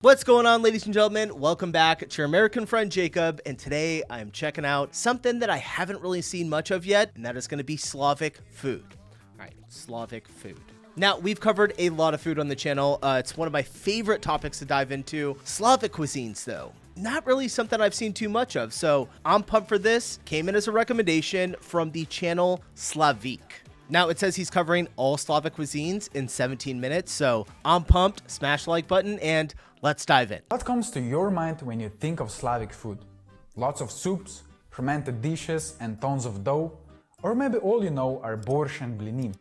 What's going on, ladies and gentlemen? Welcome back to your American friend Jacob, and today I'm checking out something that I haven't really seen much of yet, and that is going to be Slavic food. All right, Slavic food. Now, we've covered a lot of food on the channel. It's one of my favorite topics to dive into. Slavic cuisines, though, not really something I've seen too much of, so I'm pumped for this. Came in as a recommendation from the channel Slavic. Now, it says he's covering all Slavic cuisines in 17 minutes, so I'm pumped. Smash the like button, and let's dive in. What comes to your mind when you think of Slavic food? Lots of soups, fermented dishes, and tons of dough? Or maybe all you know are borscht and blini?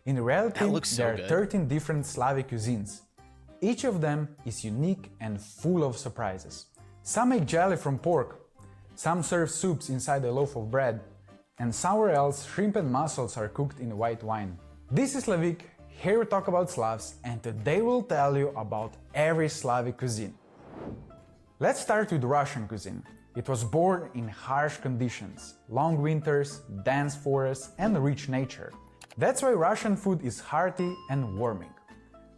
In reality, there are 13 different Slavic cuisines. Each of them is unique and full of surprises. Some make jelly from pork, some serve soups inside a loaf of bread, and somewhere else shrimp and mussels are cooked in white wine. This is Slavic. Here we talk about Slavs, and today we'll tell you about every Slavic cuisine. Let's start with Russian cuisine. It was born in harsh conditions, long winters, dense forests, and rich nature. That's why Russian food is hearty and warming.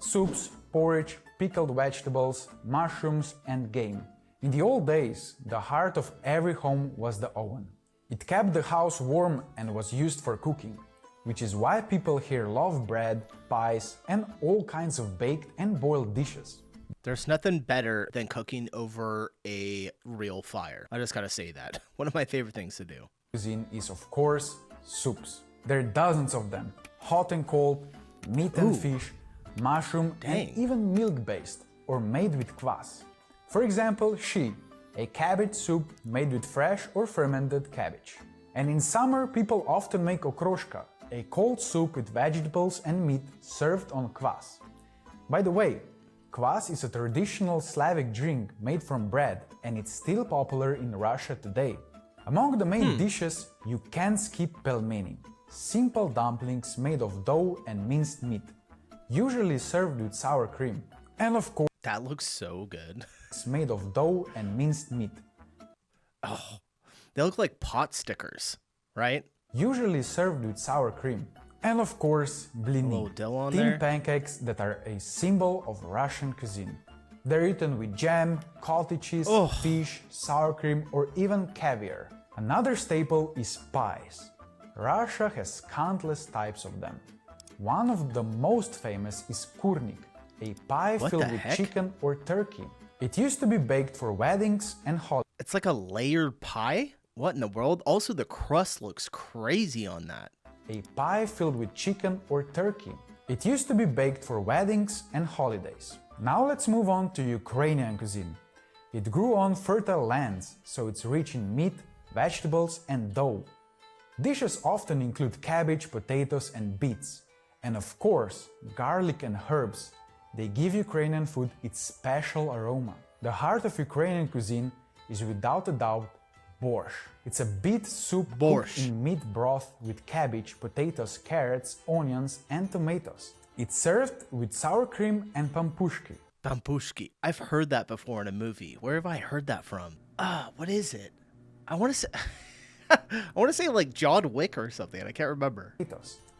Soups, porridge, pickled vegetables, mushrooms, and game. In the old days, the heart of every home was the oven. It kept the house warm and was used for cooking, which is why people here love bread, pies, and all kinds of baked and boiled dishes. There's nothing better than cooking over a real fire. I just gotta say that. One of my favorite things to do. Cuisine is, of course, soups. There are dozens of them, hot and cold, meat and fish, mushroom, and even milk-based, or made with kvass. For example, shi, a cabbage soup made with fresh or fermented cabbage. And in summer, people often make okroshka, a cold soup with vegetables and meat served on kvass. By the way, kvass is a traditional Slavic drink made from bread, and it's still popular in Russia today. Among the main dishes, you can't skip pelmeni, simple dumplings made of dough and minced meat, usually served with sour cream. And of course, that looks so good. It's made of dough and minced meat. Oh, they look like pot stickers, right? Usually served with sour cream. And of course, blini, thin pancakes that are a symbol of Russian cuisine. They're eaten with jam, cottage cheese, fish, sour cream, or even caviar. Another staple is pies. Russia has countless types of them. One of the most famous is kurnik, a pie filled with chicken or turkey. It used to be baked for weddings and holidays. It's like a layered pie? What in the world? Also, the crust looks crazy on that. A pie filled with chicken or turkey. It used to be baked for weddings and holidays. Now let's move on to Ukrainian cuisine. It grew on fertile lands, so it's rich in meat, vegetables, and dough. Dishes often include cabbage, potatoes, and beets. And of course, garlic and herbs. They give Ukrainian food its special aroma. The heart of Ukrainian cuisine is without a doubt borscht. It's a beet soup cooked in meat broth with cabbage, potatoes, carrots, onions, and tomatoes. It's served with sour cream and pampushki. Pampushki. I've heard that before in a movie. Where have I heard that from? What is it? I want to say I want to say like John Wick or something. I can't remember.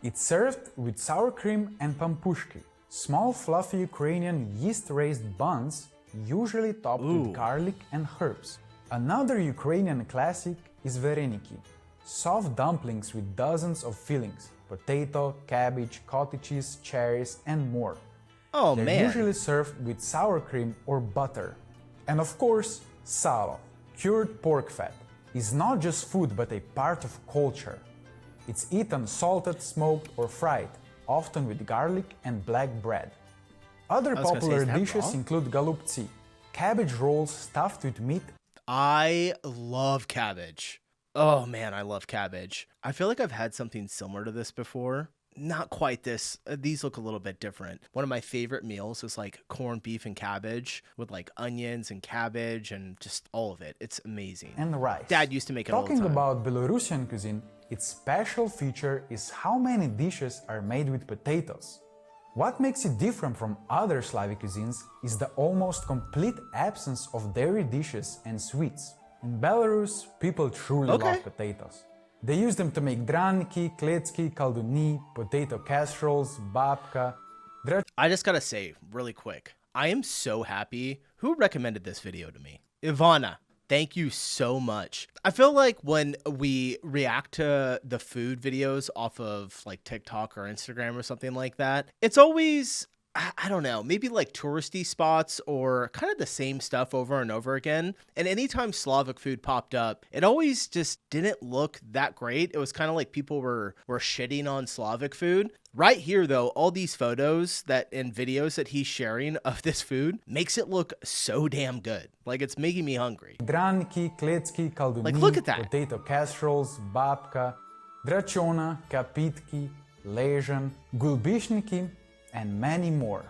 It's served with sour cream and pampushki. Small fluffy Ukrainian yeast-raised buns, usually topped with garlic and herbs. Another Ukrainian classic is vareniki, soft dumplings with dozens of fillings, potato, cabbage, cottage cheese, cherries, and more. They're usually served with sour cream or butter. And of course, salo, cured pork fat, is not just food but a part of culture. It's eaten salted, smoked, or fried, often with garlic and black bread. Other popular dishes include golubtsi, cabbage rolls stuffed with meat. I love cabbage. Oh man, I love cabbage. I feel like I've had something similar to this before. Not quite this. These look a little bit different. One of my favorite meals is like corned beef and cabbage with like onions and cabbage and just all of it. It's amazing. And rice. Dad used to make it all the time. Talking about Belarusian cuisine, its special feature is how many dishes are made with potatoes. What makes it different from other Slavic cuisines is the almost complete absence of dairy dishes and sweets. In Belarus, people truly love potatoes. They use them to make draniki, kletski, kalduni, potato casseroles, babka. I just gotta say, really quick, I am so happy. Who recommended this video to me? Ivana. Thank you so much. I feel like when we react to the food videos off of like TikTok or Instagram or something like that, it's always, I don't know, maybe like touristy spots or kind of the same stuff over and over again. And anytime Slavic food popped up, it always just didn't look that great. It was kind of like people were shitting on Slavic food. Right here, though, all these photos and videos that he's sharing of this food makes it look so damn good. Like, it's making me hungry. Draniki, klecki, kalduni, like, look at that. Potato casseroles, babka, dračona, kapitki, ležan, gulbishniki, and many more.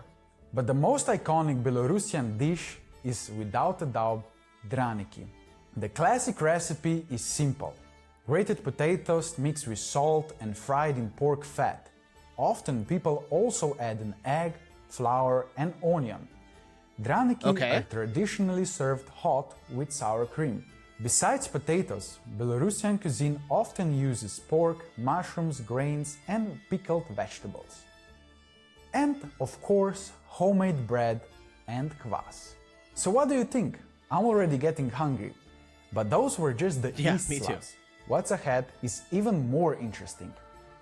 But the most iconic Belarusian dish is without a doubt draniki. The classic recipe is simple. Grated potatoes mixed with salt and fried in pork fat. Often people also add an egg, flour and onion. Draniki are traditionally served hot with sour cream. Besides potatoes, Belarusian cuisine often uses pork, mushrooms, grains and pickled vegetables. And, of course, homemade bread and kvass. So what do you think? I'm already getting hungry. But those were just the East Slavs. What's ahead is even more interesting.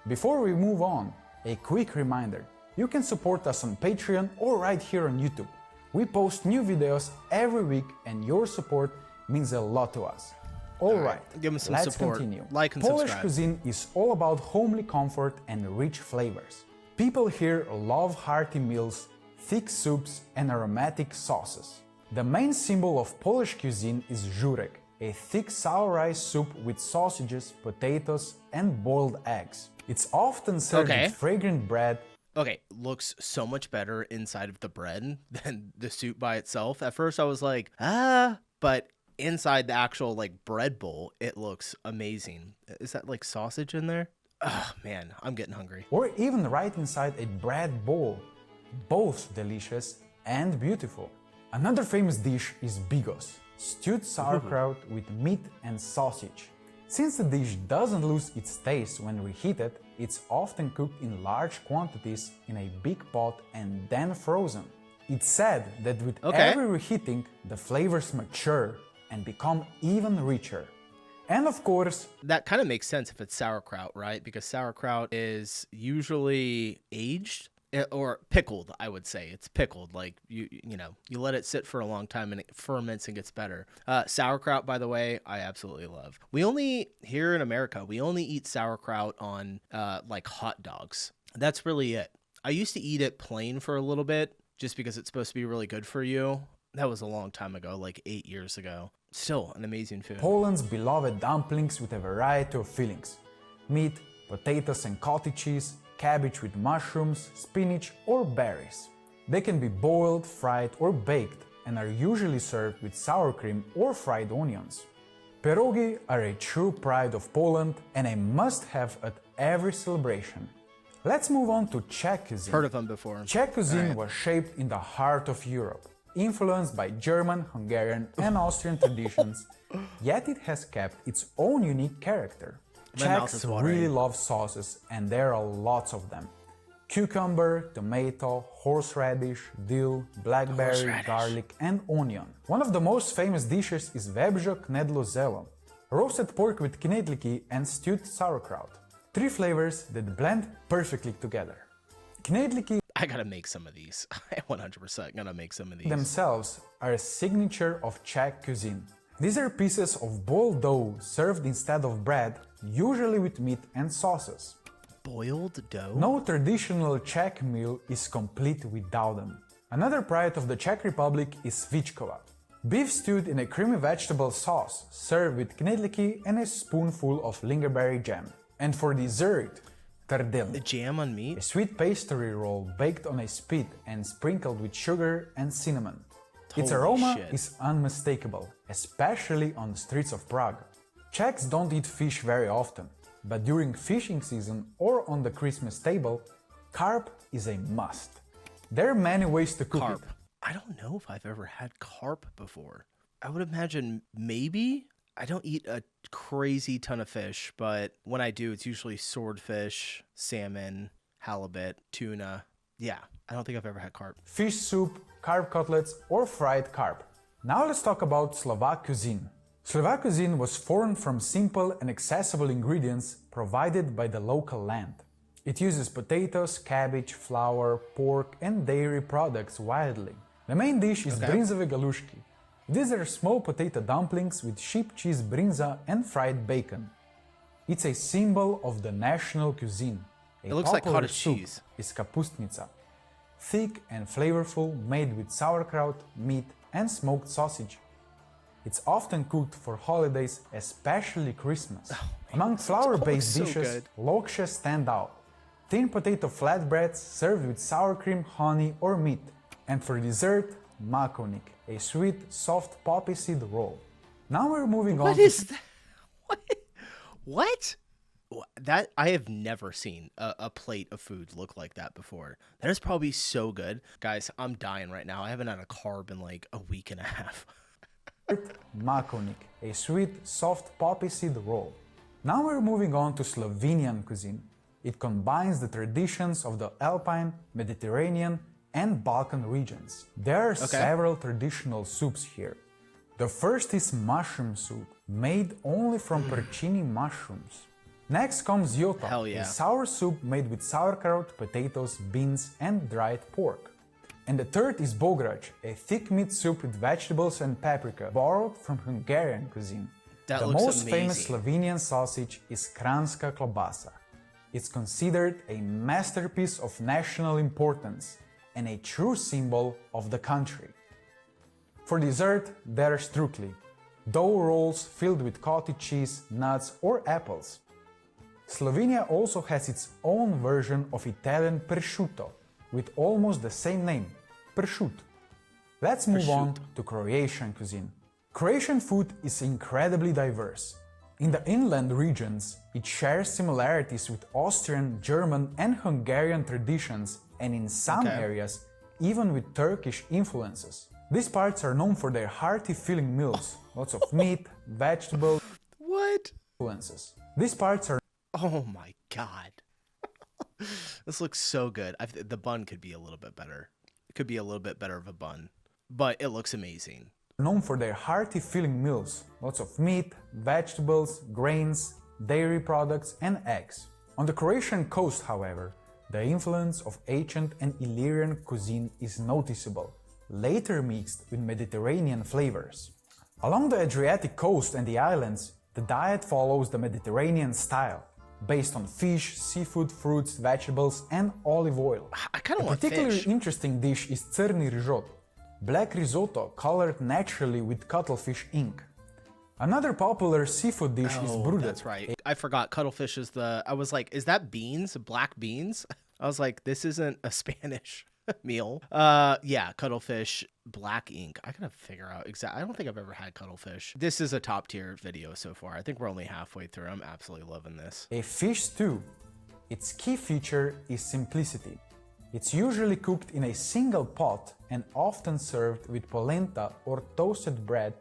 Before we move on, a quick reminder. You can support us on Patreon or right here on YouTube. We post new videos every week and your support means a lot to us. Alright, give us some let's support. Continue. Like and Polish subscribe. cuisine is all about homely comfort and rich flavors. People here love hearty meals, thick soups and aromatic sauces. The main symbol of Polish cuisine is żurek, a thick sour rice soup with sausages, potatoes and boiled eggs. It's often served with fragrant bread. Okay, looks so much better inside of the bread than the soup by itself. At first I was like, but inside the actual like bread bowl, it looks amazing. Is that like sausage in there? Oh man, I'm getting hungry. Or even right inside a bread bowl. Both delicious and beautiful. Another famous dish is bigos, stewed sauerkraut with meat and sausage. Since the dish doesn't lose its taste when reheated, it's often cooked in large quantities in a big pot and then frozen. It's said that with every reheating, the flavors mature and become even richer. And of course, that kind of makes sense if it's sauerkraut, right? Because sauerkraut is usually aged or pickled, I would say. It's pickled, like you let it sit for a long time and it ferments and gets better. Sauerkraut, by the way, I absolutely love. Here in America, we only eat sauerkraut on like hot dogs. That's really it. I used to eat it plain for a little bit just because it's supposed to be really good for you. That was a long time ago, like 8 years ago. Still an amazing food. Poland's beloved dumplings with a variety of fillings. Meat, potatoes and cottage cheese, cabbage with mushrooms, spinach or berries. They can be boiled, fried or baked and are usually served with sour cream or fried onions. Pierogi are a true pride of Poland and a must-have at every celebration. Let's move on to Czech cuisine. Heard of them before. Czech cuisine was shaped in the heart of Europe, influenced by German, Hungarian and Austrian traditions, yet it has kept its own unique character. Czechs really love sauces and there are lots of them. Cucumber, tomato, horseradish, dill, blackberry, garlic and onion. One of the most famous dishes is webžo knedlo zelo, roasted pork with knedliki and stewed sauerkraut. 3 flavors that blend perfectly together. Knedliki I gotta make some of these. I 100% gotta make some of these. Themselves are a signature of Czech cuisine. These are pieces of boiled dough served instead of bread, usually with meat and sauces. Boiled dough? No traditional Czech meal is complete without them. Another pride of the Czech Republic is svíčková. Beef stewed in a creamy vegetable sauce, served with knedliki and a spoonful of lingonberry jam. And for dessert, the jam on meat? A sweet pastry roll baked on a spit and sprinkled with sugar and cinnamon. Its aroma is unmistakable, especially on the streets of Prague. Czechs don't eat fish very often, but during fishing season or on the Christmas table, carp is a must. There are many ways to cook it. I don't know if I've ever had carp before. I would imagine maybe. I don't eat a crazy ton of fish, but when I do, it's usually swordfish, salmon, halibut, tuna. Yeah, I don't think I've ever had carp. Fish soup, carp cutlets, or fried carp. Now let's talk about Slovak cuisine. Slovak cuisine was formed from simple and accessible ingredients provided by the local land. It uses potatoes, cabbage, flour, pork, and dairy products widely. The main dish is brinzové galušky. These are small potato dumplings with sheep cheese brinza and fried bacon. It's a symbol of the national cuisine. It looks like cottage cheese. Is kapustnica, thick and flavorful, made with sauerkraut, meat, and smoked sausage. It's often cooked for holidays, especially Christmas. Among flour-based dishes, lokše stand out. Thin potato flatbreads served with sour cream, honey, or meat. And for dessert, makovnik, a sweet, soft poppy seed roll. Now we're moving on to... What is that? What? That I have never seen a plate of food look like that before. That is probably so good. Guys, I'm dying right now. I haven't had a carb in like a week and a half. Makovnik, a sweet, soft poppy seed roll. Now we're moving on to Slovenian cuisine. It combines the traditions of the Alpine, Mediterranean, and Balkan regions. There are several traditional soups here. The first is mushroom soup, made only from porcini mushrooms. Next comes jota, a sour soup made with sauerkraut, potatoes, beans, and dried pork. And the third is bograč, a thick meat soup with vegetables and paprika, borrowed from Hungarian cuisine. The most famous Slovenian sausage is kranjska klobasa. It's considered a masterpiece of national importance and a true symbol of the country. For dessert, there's drooling, dough rolls filled with cottage cheese, nuts, or apples. Slovenia also has its own version of Italian prosciutto, with almost the same name, prosciutto. Let's move on to Croatian cuisine. Croatian food is incredibly diverse. In the inland regions, it shares similarities with Austrian, German, and Hungarian traditions, and in some areas, even with Turkish influences. These parts are known for their hearty filling meals, lots of meat, vegetables, influences. These parts are... Oh my god. This looks so good. The bun could be a little bit better. It could be a little bit better of a bun, but it looks amazing. Known for their hearty filling meals, lots of meat, vegetables, grains, dairy products, and eggs. On the Croatian coast, however, the influence of ancient and Illyrian cuisine is noticeable, later mixed with Mediterranean flavors. Along the Adriatic coast and the islands, the diet follows the Mediterranean style, based on fish, seafood, fruits, vegetables, and olive oil. I kind of want fish. A particularly interesting dish is crni risotto, black risotto colored naturally with cuttlefish ink. Another popular seafood dish is brudet. That's right. I forgot cuttlefish is the... I was like, is that beans? Black beans? I was like, this isn't a Spanish meal. Yeah, cuttlefish, black ink. I gotta figure out exactly. I don't think I've ever had cuttlefish. This is a top tier video so far. I think we're only halfway through. I'm absolutely loving this. A fish stew. Its key feature is simplicity. It's usually cooked in a single pot and often served with polenta or toasted bread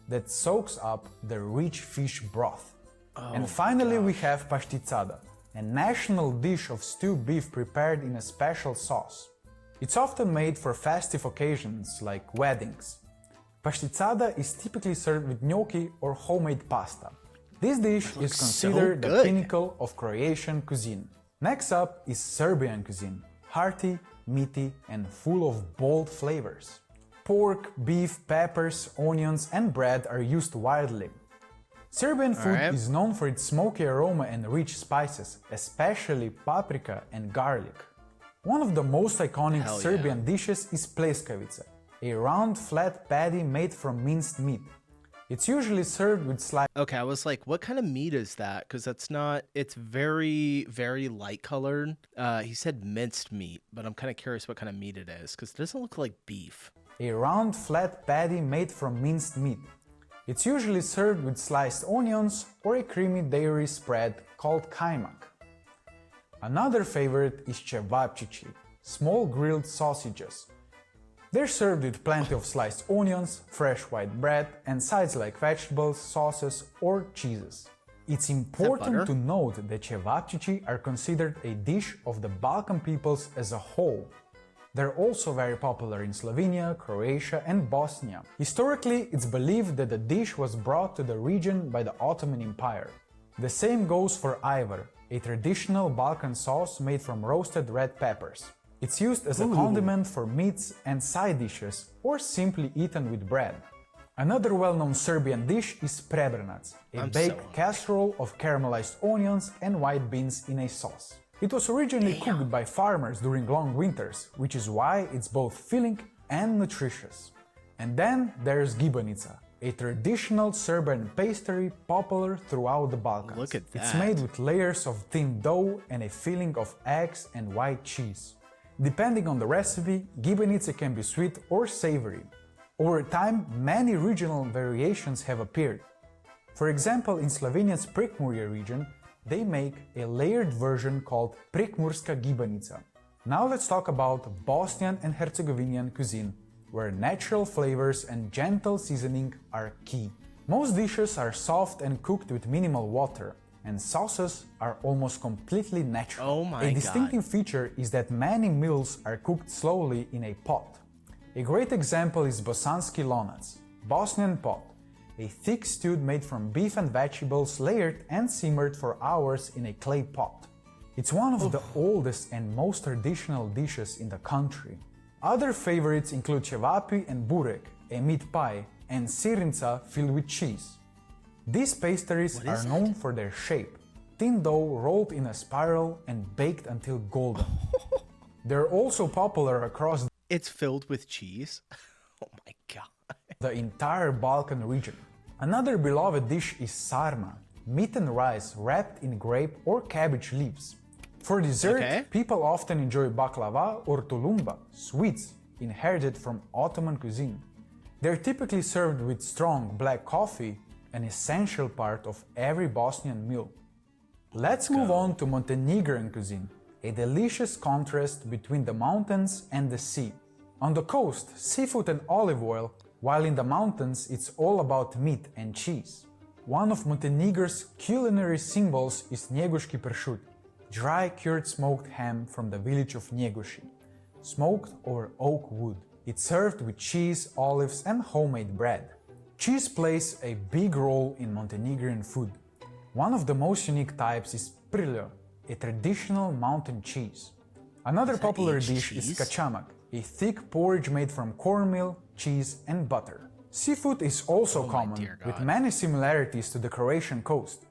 that soaks up the rich fish broth. And finally we have pašticada, a national dish of stewed beef prepared in a special sauce. It's often made for festive occasions like weddings. Pašticada is typically served with gnocchi or homemade pasta. This dish is considered the pinnacle of Croatian cuisine. Next up is Serbian cuisine, hearty, meaty, and full of bold flavors. Pork, beef, peppers, onions, and bread are used widely. Serbian food is known for its smoky aroma and rich spices, especially paprika and garlic. One of the most iconic Serbian dishes is pleskavica, a round flat patty made from minced meat. It's usually served with sliced... Okay, I was like, what kind of meat is that? Because that's not... It's very, very light colored. He said minced meat, but I'm kind of curious what kind of meat it is, because it doesn't look like beef. A round flat patty made from minced meat. It's usually served with sliced onions or a creamy dairy spread called kajmak. Another favorite is cevapcici, small grilled sausages. They're served with plenty of sliced onions, fresh white bread, and sides like vegetables, sauces, or cheeses. It's important to note that cevapcici are considered a dish of the Balkan peoples as a whole. They're also very popular in Slovenia, Croatia and Bosnia. Historically, it's believed that the dish was brought to the region by the Ottoman Empire. The same goes for Ivar, a traditional Balkan sauce made from roasted red peppers. It's used as a condiment for meats and side dishes, or simply eaten with bread. Another well-known Serbian dish is prebranac, a baked casserole of caramelized onions and white beans in a sauce. It was originally cooked by farmers during long winters, which is why it's both filling and nutritious. And then there's gibanica, a traditional Serbian pastry popular throughout the Balkans. Look at that. It's made with layers of thin dough and a filling of eggs and white cheese. Depending on the recipe, gibanica can be sweet or savory. Over time, many regional variations have appeared. For example, in Slovenia's Prekmurje region, they make a layered version called Prekmurska gibanica. Now let's talk about Bosnian and Herzegovinian cuisine, where natural flavors and gentle seasoning are key. Most dishes are soft and cooked with minimal water, and sauces are almost completely natural. Oh my God. A distinctive feature is that many meals are cooked slowly in a pot. A great example is Bosanski lonac, Bosnian pot, a thick stew made from beef and vegetables layered and simmered for hours in a clay pot. It's one of the oldest and most traditional dishes in the country. Other favorites include cevapi and burek, a meat pie, and sirinca filled with cheese. These pastries are known for their shape, thin dough rolled in a spiral and baked until golden. They're also popular across It's filled with cheese? Oh my God. the entire Balkan region. Another beloved dish is sarma, meat and rice wrapped in grape or cabbage leaves. For dessert, people often enjoy baklava or tulumba, sweets inherited from Ottoman cuisine. They're typically served with strong black coffee, an essential part of every Bosnian meal. Let's move on to Montenegrin cuisine, a delicious contrast between the mountains and the sea. On the coast, seafood and olive oil, while in the mountains it's all about meat and cheese. One of Montenegro's culinary symbols is Njeguški pršut, dry cured smoked ham from the village of Njeguši, smoked over oak wood. It's served with cheese, olives and homemade bread. Cheese plays a big role in Montenegrin food. One of the most unique types is prljo, a traditional mountain cheese. Another popular dish is kačamak, a thick porridge made from cornmeal, cheese and butter. Seafood is also common, with many similarities to the Croatian coast.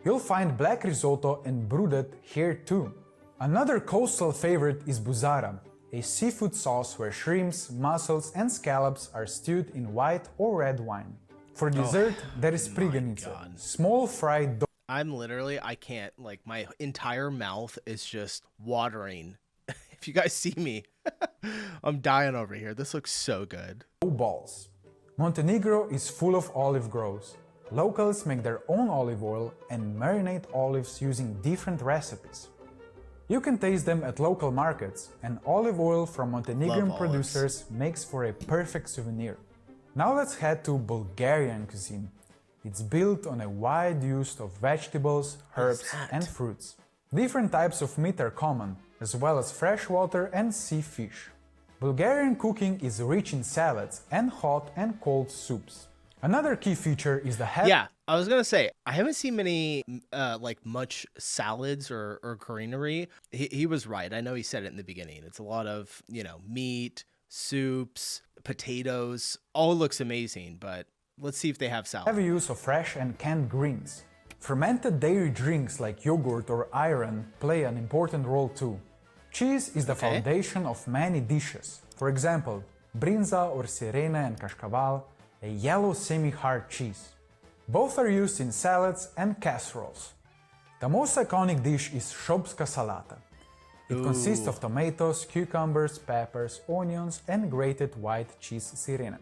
You'll find black risotto and brudet here too. Another coastal favorite is buzara, a seafood sauce where shrimps, mussels and scallops are stewed in white or red wine. For dessert, there is priganica, small fried dough. I can't, like my entire mouth is just watering. If you guys see me, I'm dying over here. This looks so good. Balls. Montenegro is full of olive groves. Locals make their own olive oil and marinate olives using different recipes. You can taste them at local markets, and olive oil from Montenegrin producers makes for a perfect souvenir. Now let's head to Bulgarian cuisine. It's built on a wide use of vegetables, herbs and fruits. Different types of meat are common, as well as freshwater and sea fish. Bulgarian cooking is rich in salads and hot and cold soups. Another key feature is the Yeah, I was gonna say, I haven't seen many, much salads or culinary. He was right. I know he said it in the beginning. It's a lot of, meat, soups, potatoes. All looks amazing, but let's see if they have salad. Heavy use of fresh and canned greens. Fermented dairy drinks like yogurt or ayran play an important role too. Cheese is the foundation of many dishes. For example, brinza or sirena and kashkaval, a yellow semi-hard cheese. Both are used in salads and casseroles. The most iconic dish is shopska salata. It consists of tomatoes, cucumbers, peppers, onions and grated white cheese sirena.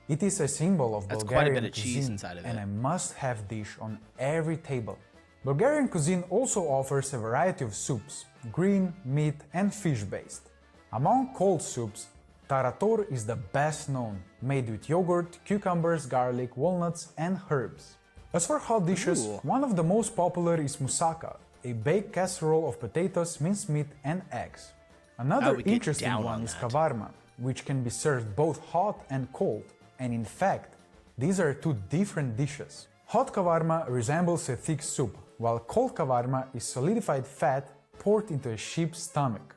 It is a symbol of Bulgarian cuisine and a must-have dish on every table. Bulgarian cuisine also offers a variety of soups, green, meat and fish-based. Among cold soups, tarator is the best known, made with yogurt, cucumbers, garlic, walnuts and herbs. As for hot dishes, one of the most popular is moussaka, a baked casserole of potatoes, mincemeat and eggs. Another interesting one is kavarma, which can be served both hot and cold, and in fact, these are two different dishes. Hot kavarma resembles a thick soup, while cold kavarma is solidified fat poured into a sheep's stomach.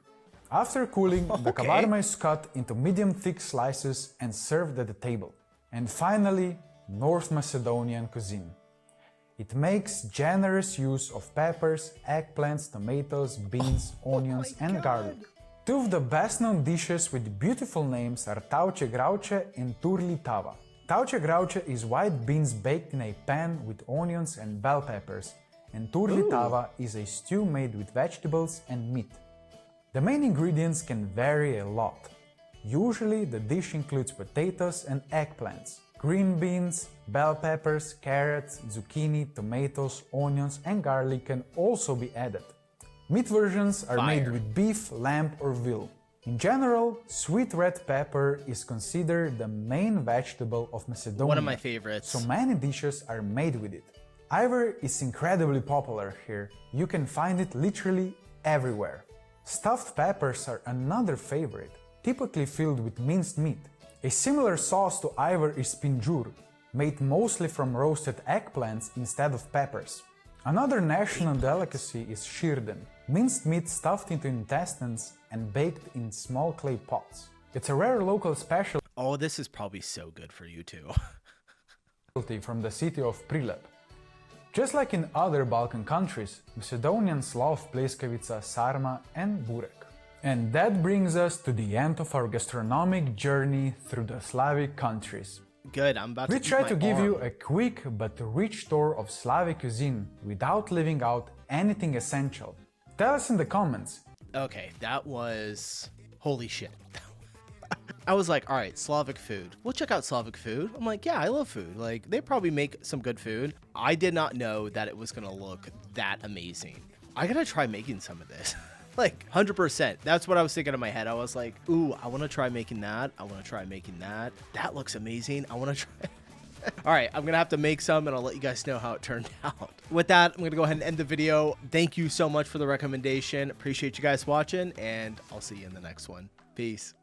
After cooling, the kavarma is cut into medium-thick slices and served at the table. And finally, North Macedonian cuisine. It makes generous use of peppers, eggplants, tomatoes, beans, onions, and garlic. Two of the best-known dishes with beautiful names are tauče grauče and turli tava. Tauče grauče is white beans baked in a pan with onions and bell peppers, and turli tava is a stew made with vegetables and meat. The main ingredients can vary a lot. Usually the dish includes potatoes and eggplants. Green beans, bell peppers, carrots, zucchini, tomatoes, onions, and garlic can also be added. Meat versions are made with beef, lamb, or veal. In general, sweet red pepper is considered the main vegetable of Macedonia. One of my favorites. So many dishes are made with it. Ivar is incredibly popular here. You can find it literally everywhere. Stuffed peppers are another favorite, typically filled with minced meat. A similar sauce to Ivar is pinjur, made mostly from roasted eggplants instead of peppers. Another national delicacy is shirden, minced meat stuffed into intestines and baked in small clay pots. It's a rare local specialty. Oh, this is probably so good for you too. From the city of Prilep. Just like in other Balkan countries, Macedonians love pleskavica, sarma and burek. And that brings us to the end of our gastronomic journey through the Slavic countries. Good, I'm about to We try to give you a quick but rich tour of Slavic cuisine without leaving out anything essential. Tell us in the comments. Okay, that was... holy shit. I was like, all right, Slavic food. We'll check out Slavic food. I'm like, yeah, I love food. Like, they probably make some good food. I did not know that it was going to look that amazing. I got to try making some of this. Like, 100%. That's what I was thinking in my head. I was like, ooh, I want to try making that. I want to try making that. That looks amazing. I want to try... All right, I'm going to have to make some, and I'll let you guys know how it turned out. With that, I'm going to go ahead and end the video. Thank you so much for the recommendation. Appreciate you guys watching, and I'll see you in the next one. Peace.